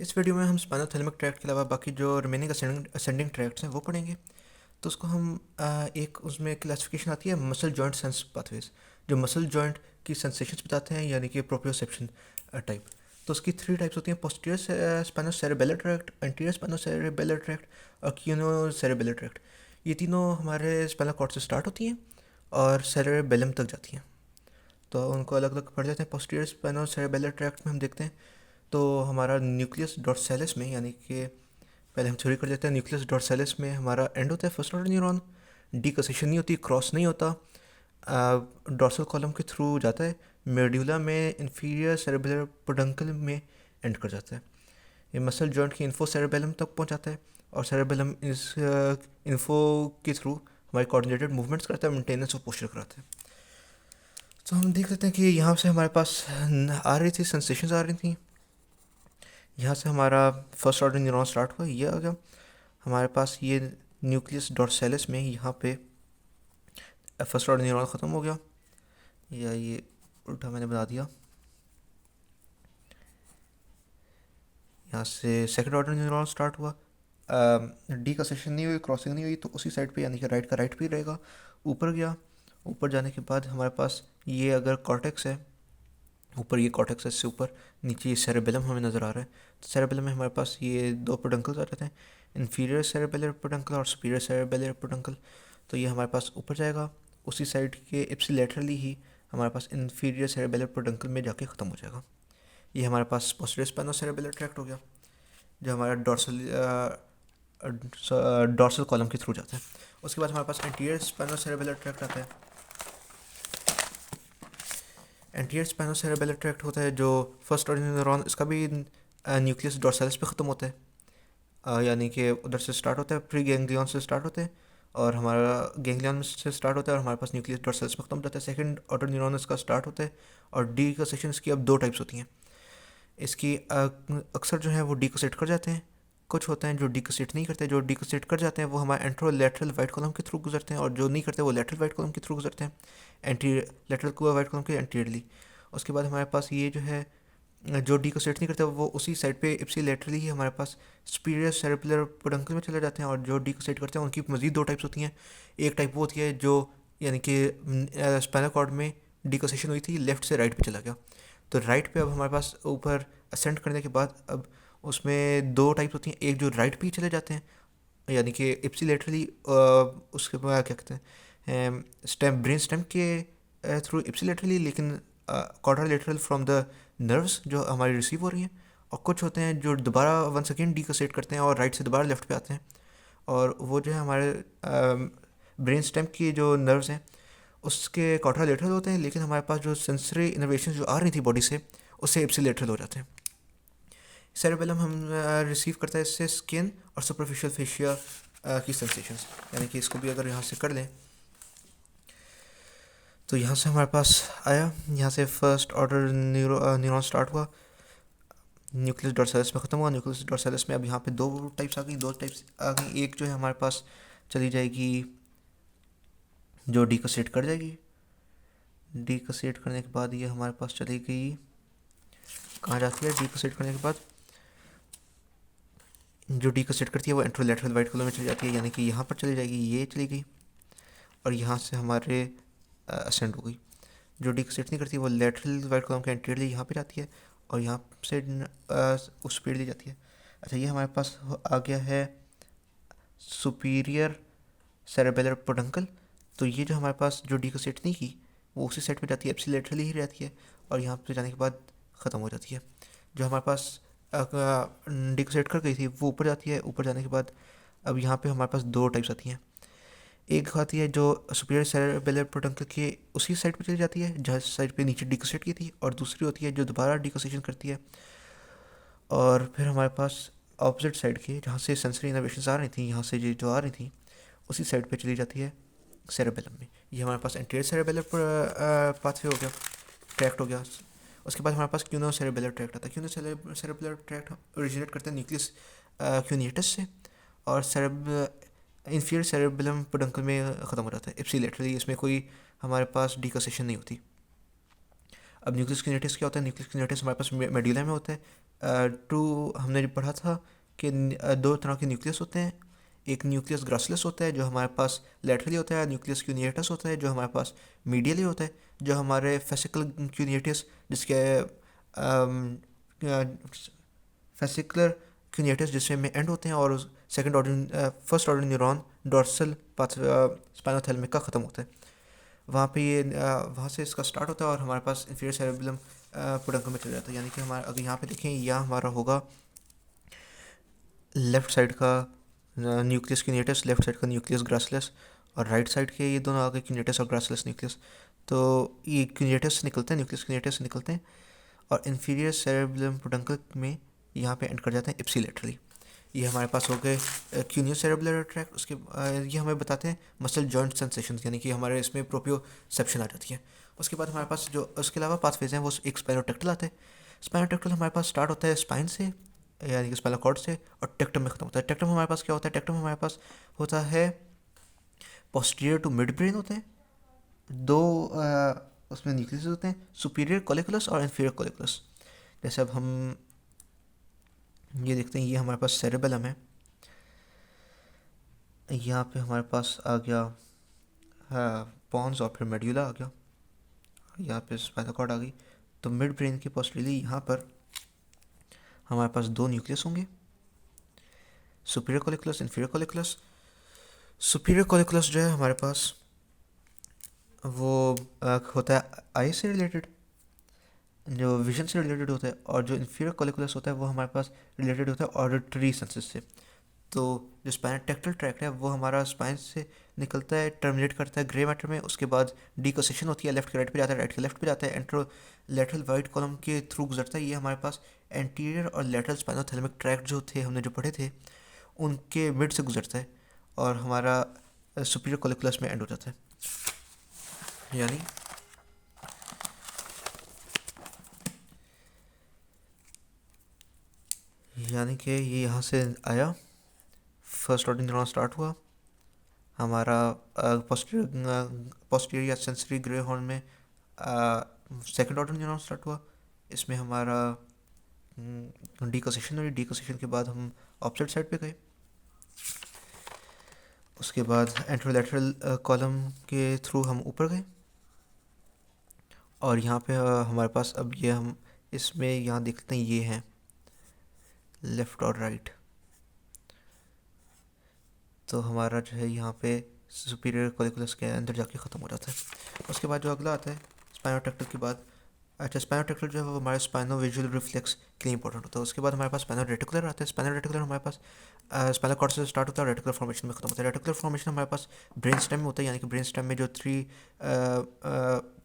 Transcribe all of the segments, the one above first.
इस वीडियो में हम स्पाइनोथैलेमिक ट्रैक्ट के अलावा बाकी जो रिमेनिंग असेंडिंग ट्रैक्ट्स हैं वो पढ़ेंगे। तो उसको हम एक उसमें क्लासिफिकेशन आती है मसल जॉइंट सेंस पाथवेज, जो मसल जॉइंट की सेंसेशंस बताते हैं, यानी कि प्रोप्रियोसेप्शन टाइप। तो उसकी थ्री टाइप्स होती हैं: पोस्टीरियर स्पाइनोसेरेबेलर ट्रैक्ट, एंटीरियर स्पाइनोसेरेबेलर ट्रैक्ट और क्यूनोसेरेबेलर ट्रैक्ट। ये तीनों हमारे स्पाइनल कॉर्ड से स्टार्ट होती हैं और सेरेबेलम तक जाती हैं। तो उनको अलग अलग पढ़ लेते हैं। पोस्टीरियर स्पाइनोसेरेबेलर ट्रैक्ट में हम देखते हैं तो हमारा न्यूक्लियस डॉर्सैलिस में, यानी कि पहले हम थ्योरी कर लेते हैं। न्यूक्लियस डॉर्सैलिस में हमारा एंड होता है फर्स्ट ऑर्डर न्यूरॉन, डीकसेशन नहीं होती, क्रॉस नहीं होता, डॉर्सल कॉलम के थ्रू जाता है, मेड्यूला में इंफीरियर सेरेबेलर पेडंकल में एंड कर जाता है। ये मसल जॉइंट की इन्फो सेरेबेलम तक पहुंच जाता है और सेरेबेलम इस इन्फो के थ्रू हमारे कोऑर्डिनेटेड मूवमेंट्स करता है, मेंटेनेंस और पोस्चर कराता है। तो हम देख लेते हैं कि यहाँ से हमारे पास आ रही थी सेंसेशंस आ रही थी। यहाँ से हमारा फर्स्ट ऑर्डर न्यूरॉन स्टार्ट हुआ, ये आ गया हमारे पास। ये न्यूक्लियस डॉर्सैलिस में यहाँ पे फर्स्ट ऑर्डर न्यूरॉन ख़त्म हो गया, या ये उल्टा मैंने बना दिया। यहाँ से सेकंड ऑर्डर न्यूरॉन स्टार्ट हुआ, डी का सेशन नहीं हुई, क्रॉसिंग नहीं हुई, तो उसी साइड पे यानी कि राइट का राइट पे ही रहेगा। ऊपर गया, ऊपर जाने के बाद हमारे पास ये अगर कॉर्टेक्स है, ऊपर ये कॉर्टेक्स है, इससे ऊपर नीचे ये सेरेबेलम हमें नज़र आ रहा है। तो सेरेबेलम में हमारे पास ये दो पेडंकल्स आ जाते हैं, इन्फीरियर सेरेबेलर पेडंकल और सुपीरियर सेरेबेलर पेडंकल। तो ये हमारे पास ऊपर जाएगा, उसी साइड के इप्सिलेटरली ही हमारे पास इन्फीरियर सेरेबेलर पेडंकल में जाके ख़त्म हो जाएगा। ये हमारे पास पोस्टीरियर स्पाइनोसेरेबेलर ट्रैक्ट हो गया, जो हमारा डॉर्सल कॉलम के थ्रू जाता है। उसके बाद हमारे पास एंटीरियर स्पाइनोसेरेबेलर ट्रैक्ट आता है। एंटीरियर स्पाइनोसेरेबेलर ट्रैक्ट होता है जो फर्स्ट ऑर्डर न्यूरॉन, इसका भी न्यूक्लियस डॉर्सैलिस पे ख़त्म होता है, यानी कि उधर से स्टार्ट होता है, प्री गैंग्लियन से स्टार्ट होते हैं और हमारा गैंग्लियन से स्टार्ट होता है और हमारे पास न्यूक्लियस डॉर्सैलिस पे ख़त्म हो जाता है। सेकंड ऑर्डर न्यूरॉन इसका स्टार्ट होता है और डी का सेक्शन इसकी अब दो टाइप्स होती हैं। इसकी अक्सर जो है वो डीकोसेट कर जाते हैं, कुछ होते हैं जो डीकोसेट नहीं करते। जो डीकोसेट कर जाते हैं वो हमारे एंट्रोलैटरल वाइट कॉलम के थ्रू गुजरते हैं और जो नहीं करते वो लैटरल वाइट कॉलम के थ्रू गुजरते हैं, एंटी लैटरल वाइट कॉलम के एंटीरियरली। उसके बाद हमारे पास ये जो है जो डीकोसेट नहीं करते वो उसी साइड पे इप्सी लेटरली ही हमारे पास सुपीरियर सेरेबुलर पेडंकल में चले जाते हैं। और जो डीकोसेट करते हैं उनकी मज़ीद दो टाइप्स होती हैं। एक टाइप वो होती है जो यानी कि स्पाइनल कॉर्ड में डीकोसेशन हुई थी, लेफ़्ट से राइट पे चला गया। तो राइट पे अब हमारे पास ऊपर असेंड करने के बाद अब उसमें दो टाइप्स होती हैं। एक जो राइट पे ही चले जाते हैं, यानी कि इप्सी लेटरली, उसके बाद क्या कहते हैं, स्टेम ब्रेन स्टेम के थ्रू इप्सी लेटरली, लेकिन क्वाड्रिलेटरल फ्रॉम द नर्व्स जो हमारी रिसीव हो रही हैं। और कुछ होते हैं जो दोबारा वन सेकेंड डीकोसेट करते हैं और राइट से दोबारा लेफ्ट पे आते हैं, और वो जो है हमारे ब्रेन स्टेम की जो नर्व्स हैं उसके क्वाड्रिलेटरल होते हैं, लेकिन हमारे पास जो सेंसरी इनोवेशन जो आ रही थी बॉडी से उससे इप्सिलेटरल हो जाते हैं। सेरेबेलम हम रिसीव करता है इससे स्किन और सुपरफिशियल फेशिया की सेंसेशंस, यानी कि इसको भी अगर यहाँ से कर लें तो यहाँ से हमारे पास आया, यहाँ से फर्स्ट ऑर्डर न्यूरॉन स्टार्ट हुआ, न्यूक्लियस डॉर्सैलिस में ख़त्म हुआ। न्यूक्लियस डॉर्सैलिस में अब यहाँ पे दो टाइप्स आ गई, दो टाइप्स आ गई। एक जो है हमारे पास चली जाएगी जो डीकोसेट कर जाएगी, डीकोसेट करने के बाद ये हमारे पास चली गई, कहाँ जाती है डीकोसेट करने के बाद, जो डीकोसेट करती है वो एंट्रोलैटरल वाइट कलर में चली जाती है, यानी कि यहाँ पर चली जाएगी, ये चली गई और यहाँ से हमारे असेंड हो गई। जो डीकोसेट नहीं करती वो लैटरल वाइट कलम के एंटीरियरली यहाँ पे जाती है और यहाँ से उस स्पीड ली जाती है। अच्छा, ये हमारे पास आ गया है सुपीरियर सेरेबेलर पेडंकल। तो ये जो हमारे पास जो डीकोसेट नहीं की वो उसी साइड पे जाती है, एप्सिलेटरली ही रहती है और यहाँ पे जाने के बाद ख़त्म हो जाती है। जो हमारे पास डीकोसेट कर गई थी वो ऊपर जाती है, ऊपर जाने के बाद अब यहाँ पे हमारे पास दो टाइप्स आती हैं। एक आती है जो सुपीरियर सेरेबेलर पेडंकल के उसी साइड पे चली जाती है जहाँ साइड पे नीचे डीकोसेट की थी, और दूसरी होती है जो दोबारा डीकोसेशन करती है और फिर हमारे पास ऑपोजिट साइड के जहाँ से सेंसरी इनोवेशंस आ रही थी, यहाँ से जो आ रही थी उसी साइड पे चली जाती है सेरेबेलम में। ये हमारे पास एंटीरियर सेरेबेलर पाथवे हो गया, ट्रैक्ट हो गया। उसके बाद हमारे पास क्यूनो सेरेबेलर ट्रैक्ट आता है। क्यूनो सेरेबेलर ट्रैक्ट ओरिजिनेट करता है न्यूक्लियस क्यूनियटस से और इन्फीरियर सेरेबेलम पेडंकल में ख़त्म हो जाता है इप्सिलेटरली। इसमें कोई हमारे पास डीकोसेशन नहीं होती। अब न्यूक्लियस क्यूनियटस क्या होता है? न्यूक्लियस क्यूनियटस हमारे पास मेडुला में होता है, टू हमने जो पढ़ा था कि दो तरह के न्यूक्लियस होते हैं। एक न्यूक्लियस ग्रासिलस होता है जो हमारे पास लेटरली होता है, न्यूक्लियस क्यूनिएटस होता है जो हमारे पास मीडियली होता है, जो हमारे फेसिकल क्यूनिएटस जिसके फेसिकुलर क्यूनिएटस जिसमें एंड होते हैं, और second order first order neuron dorsal path spinothalamic का ख़त्म होता है। वहाँ पे ये वहाँ से इसका स्टार्ट होता है और हमारे पास इंफीरियर सेरेबेलम पुडंकल में चला जाता है। यानी कि हमारा अगर यहाँ पे देखें, यह हमारा होगा लेफ़्ट साइड का न्यूक्लियस क्यूनिएटस, लेफ़्ट साइड का न्यूक्लियस ग्रासिलस, और राइट साइड के ये दोनों आगे क्यूनिएटस और ग्रासिलस न्यूक्लियस। तो ये क्यूनिएटस से निकलते हैं, न्यूक्लियस क्यूनिएटस से निकलते हैं और इंफीरियर सेरेबेलम पुडंकल में यहाँ पे एंड कर जाते हैं इप्सिलेटरली। ये हमारे पास हो गए क्यूनियो सेरेबुलर ट्रैक्ट। उसके ये हमें बताते हैं मसल जॉइंट सेंसेशन, यानी कि हमारे इसमें प्रोप्रियोसेप्शन आ जाती है। उसके बाद हमारे पास जो उसके अलावा पाथवेज हैं वो एक स्पाइनोटेक्टल आते हैं। स्पाइनोटेक्टल हमारे पास स्टार्ट होता है स्पाइन से, यानी कि स्पाइनल कॉर्ड से, और टेक्टम में ख़त्म होता है। टेक्टम हमारे पास क्या होता है? टेक्टम हमारे पास होता है पोस्टीरियर टू मिड ब्रेन होते हैं। दो उसमें न्यूक्लियस होते हैं, सुपीरियर कोलिकुलस और इन्फीरियर कोलिकुलस। जैसे अब हम ये देखते हैं, ये हमारे पास सेरेबेलम है, यहाँ पे हमारे पास आ गया पॉन्स और फिर मेड्यूला आ गया, यहाँ पे स्पाइनल कॉर्ड आ गई। तो मिड ब्रेन के पोस्टीरियरली यहाँ पर हमारे पास दो न्यूक्लियस होंगे, superior colliculus, inferior colliculus. Superior colliculus जो है हमारे पास वो होता है आई से रिलेटेड, जो विजन से रिलेटेड होता है, और जो इन्फीरियर कोलिकुलस होता है वो हमारे पास रिलेटेड होता है ऑडिटरी सेंसेस से। तो जो स्पाइनोटेक्टल ट्रैक्ट है वो हमारा स्पाइन से निकलता है, टर्मिनेट करता है ग्रे मैटर में। उसके बाद डिकोसेशन होती है, लेफ्ट के राइट पे जाता है, राइट के लेफ्ट पे जाता है, एंट्रो लेटरल वाइट कॉलम के थ्रू गुजरता है। ये हमारे पास एंटीरियर और लेटरल स्पाइनोथैलेमिक ट्रैक्ट जो थे, हमने जो पढ़े थे, उनके मिड से गुजरता है और हमारा सुपीरियर कोलिकुलस में एंड हो जाता है। यानी कि ये यहाँ से आया, फर्स्ट ऑर्डर न्यूरॉन स्टार्ट हुआ हमारा पोस्टीरियर या सेंसरी ग्रे हॉर्न में, सेकंड ऑर्डर न्यूरॉन स्टार्ट हुआ। इसमें हमारा डिकोसेशन हुई, डिकोसेशन के बाद हम ऑपोजिट साइड पे गए। उसके बाद एंट्रोलैटरल कॉलम के थ्रू हम ऊपर गए और यहाँ पे हमारे पास अब ये हम इसमें यहाँ देखते हैं, ये हैं लेफ़्ट और राइट। तो हमारा जो है यहाँ पे सुपीरियर कोलिकुलस के अंदर जाके ख़त्म हो जाता है। उसके बाद जो अगला आता है स्पाइनोटेक्टल के बाद, अच्छा स्पाइनोटेक्टल जो है वो हमारे स्पाइनो विजुअल रिफ्लेक्स के लिए इंपॉर्टेंट होता है। उसके बाद हमारे पास स्पाइनल रेटिकुलर आता है। स्पाइनल रेटिकुलर हमारे पास स्पाइनल कॉर्ड से स्टार्ट होता है और रेटिकुलर फॉर्मेशन में ख़त्म होता है। रेटिकुलर फॉर्मेशन हमारे पास ब्रेन स्टेम में होता है, यानी कि ब्रेन स्टेम में जो थ्री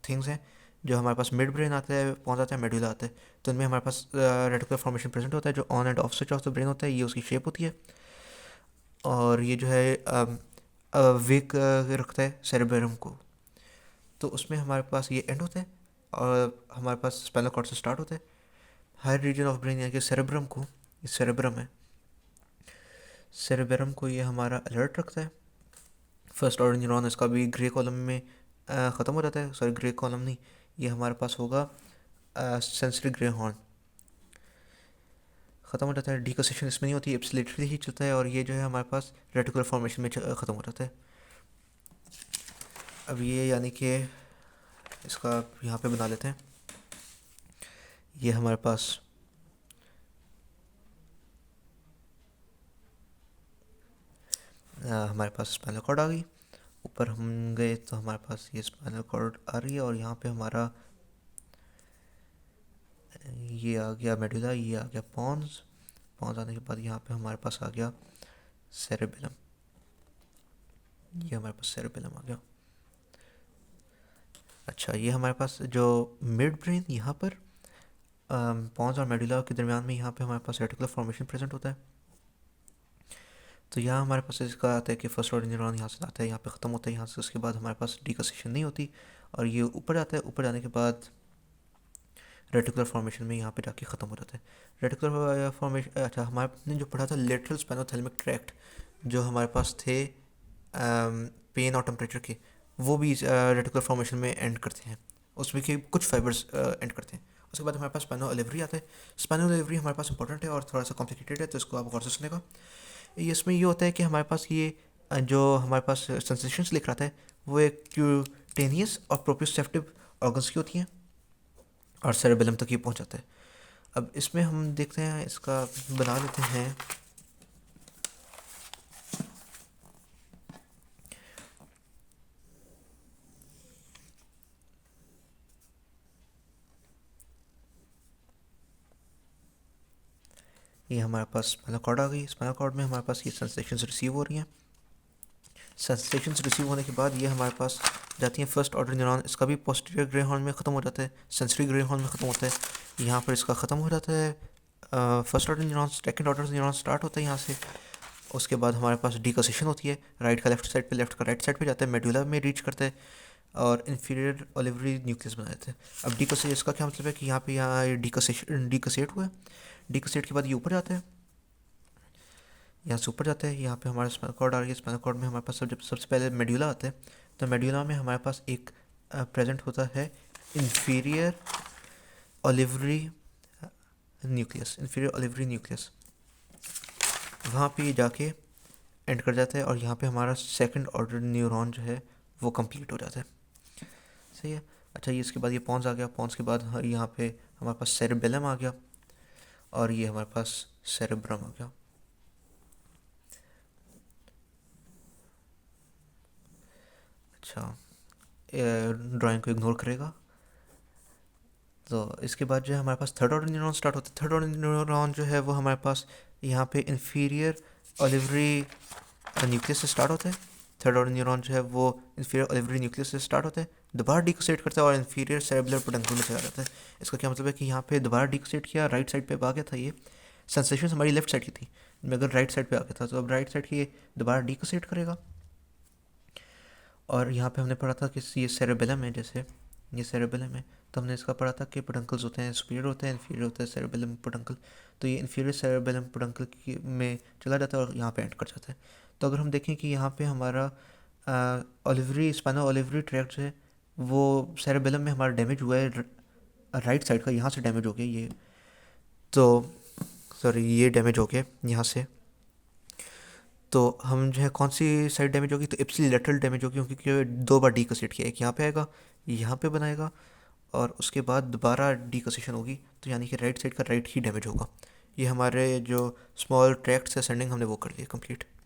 थिंग्स हैं, जो हमारे पास मिड ब्रेन आता है, पहुँच आता है, मेडुला आता है। तो इनमें हमारे पास रेटिकुलर फॉर्मेशन प्रेजेंट होता है, जो on end off switch off the brain होता है, ये उसकी शेप होती है। और ये जो है वेक रखता है सेरेब्रम को। तो उसमें हमारे पास ये एंड होता है और हमारे पास स्पाइनल कॉर्ड से स्टार्ट होता है। हायर रीजन ऑफ ब्रेन यानी कि सेरेब्रम को, ये सेरेब्रम है, सेरेब्रम को ये हमारा अलर्ट रखता है। फर्स्ट ऑर्डर न्यूरॉन इसका भी ग्रे कॉलम में ख़त्म हो जाता है, सॉरी ग्रे कॉलम नहीं, ये हमारे पास होगा सेंसरी ग्रे हॉर्न, ख़त्म हो जाता है। डिकोसेशन इसमें नहीं होती, एब्सोल्युटली ही चलता है। और ये जो है हमारे पास रेटिकुलर फॉर्मेशन में ख़त्म हो जाता है। अब ये यानी कि इसका यहाँ पे बना लेते हैं, ये हमारे पास हमारे पास स्पाइनल कॉर्ड आ गई। ऊपर हम गए तो हमारे पास ये स्पाइनल कॉर्ड आ रही है और यहाँ पे हमारा ये आ गया मेडुला, ये आ गया पॉन्स। पॉन्स आने के बाद यहाँ पे हमारे पास आ गया सेरेबेलम, ये हमारे पास सेरेबेलम आ गया। अच्छा, ये हमारे पास जो मिड ब्रेन यहाँ पर पॉन्स और मेडुला के दरमियान में यहाँ पे हमारे पास रेटिकुलर फॉर्मेशन प्रेजेंट होता है। तो यहाँ हमारे पास इसका आता है कि फर्स्ट ऑर्डर न्यूरॉन यहाँ से आता है, यहाँ पे ख़त्म होता है यहाँ से। उसके बाद हमारे पास डिकोसेशन नहीं होती और ये ऊपर जाता है। ऊपर जाने के बाद रेटिकुलर फॉर्मेशन में यहाँ पे जाके ख़त्म हो जाता है रेटिकुलर फॉर्मेशन। अच्छा, हमारे ने जो पढ़ा था लेटरल स्पाइनोथैलेमिक ट्रैक्ट, जो हमारे पास थे पेन और टेम्परेचर के, वो भी रेटिकुलर फॉर्मेशन में एंड करते हैं। उसमें के कुछ फाइबर्स एंड करते हैं। उसके बाद हमारे पास स्पाइनल ओलिवरी आता है। स्पाइनल ओलिवरी हमारे पास इंपॉर्टेंट है और थोड़ा सा कॉम्प्लिकेटेड है, तो इसको आप गौर से सुनेगा। इसमें ये होता है कि हमारे पास ये जो हमारे पास सेंसेशंस लिख रहा था वो एक क्यूटेनियस और प्रोप्रियोसेप्टिव ऑर्गन्स की होती हैं और सेरेबेलम तक ये पहुंच जाता है। अब इसमें हम देखते हैं, इसका बना लेते हैं। ये हमारे पास स्पाइनल कॉर्ड आ गई। स्पाइनल कॉर्ड में हमारे पास ये सेंसेशंस रिसीव हो रही हैं। सेंसेशंस रिसीव होने के बाद ये हमारे पास जाती हैं फर्स्ट ऑर्डर न्यूरॉन। इसका भी पोस्टीरियर ग्रे हॉर्न में ख़त्म हो जाता है, सेंसरी ग्रे हॉर्न में ख़त्म होता है। यहाँ पर इसका ख़त्म हो जाता है first order neuron. Second order neuron start होता है यहाँ से। उसके बाद हमारे पास डीकोसेशन होती है, राइट का लेफ्ट साइड पे, लेफ्ट का राइट साइड पे जाता है, मेडुला में रीच करता है और इन्फीरियर ओलिवरी न्यूक्लियस बना देते हैं। अब डीकोसेट, इसका क्या मतलब है कि यहाँ डीकोसेट हुआ है। डीकोसेट के बाद ये ऊपर जाता है, यहाँ से ऊपर जाता है। यहाँ पे हमारा स्पाइनल कॉर्ड आ रही है। स्पाइनल कॉर्ड में हमारे पास सबसे पहले मेडुला आता है। तो मेडुला में हमारे पास एक प्रेजेंट होता है inferior olivary nucleus. Inferior olivary nucleus वहाँ पे जाके एंड कर जाता है और यहाँ पे हमारा सेकंड ऑर्डर न्यूरॉन जो है वो कंप्लीट हो जाता है। सही है। अच्छा, ये इसके बाद ये पॉन्स आ गया। पॉन्स के बाद यहाँ पे हमारे पास सेरेबेलम आ गया और ये हमारे पास सेरेब्रम आ गया। अच्छा, ड्राइंग को इग्नोर करेगा। तो इसके बाद जो है हमारे पास थर्ड ऑर्डर न्यूरॉन स्टार्ट होता है। थर्ड ऑर्डर न्यूरॉन जो है वो हमारे पास यहाँ पे इन्फीरियर ओलिवरी न्यूक्लियस से स्टार्ट होता है। थर्ड ऑर्डर न्यूरॉन जो है वो इन्फीरियर ओलिवरी न्यूक्लियस से स्टार्ट होता है, दोबारा डिकोसेट करता है और इन्फीरियर सेरेबुलर पेडंकल में चला जाता है। इसका क्या मतलब है कि यहाँ पे दोबारा डिकोसेट किया, राइट साइड पे आ गया था। ये सेंसेशन हमारी लेफ्ट साइड की थी, मगर राइट साइड पे आ गया था, तो अब राइट साइड की दोबारा डिकोसेट करेगा। और यहाँ पे हमने पढ़ा था कि ये सेरेबेलम है, जैसे ये सेरेबेलम है तो हमने इसका पढ़ा था कि पेडंकल्स होते हैं, सुपीरियर होते हैं, इन्फीरियर होता है सेरेबेलम पेडंकल। तो ये इन्फीरियर सेरेबेलम पेडंकल में चला जाता है और यहाँ पे एंड कर जाता है। तो अगर हम देखें कि यहाँ पे हमारा ओलिवरी स्पाइनल ओलिवरी ट्रैक्ट जो है वो सेरेबेलम में हमारा डैमेज हुआ है, राइट साइड का यहाँ से डैमेज हो गया ये, तो सॉरी ये डैमेज हो गया यहाँ से। तो हम जो है कौन सी साइड डैमेज होगी, तो इप्सिली लेटरल डैमेज होगी, क्योंकि दो बार डीकोसेट किया, एक यहाँ पे आएगा, यहाँ पे बनाएगा और उसके बाद दोबारा डीकोसेशन होगी, तो यानी कि राइट साइड का राइट ही डैमेज होगा। ये हमारे जो स्मॉल ट्रैक्ट्स असेंडिंग हमने वो कर लिए कंप्लीट।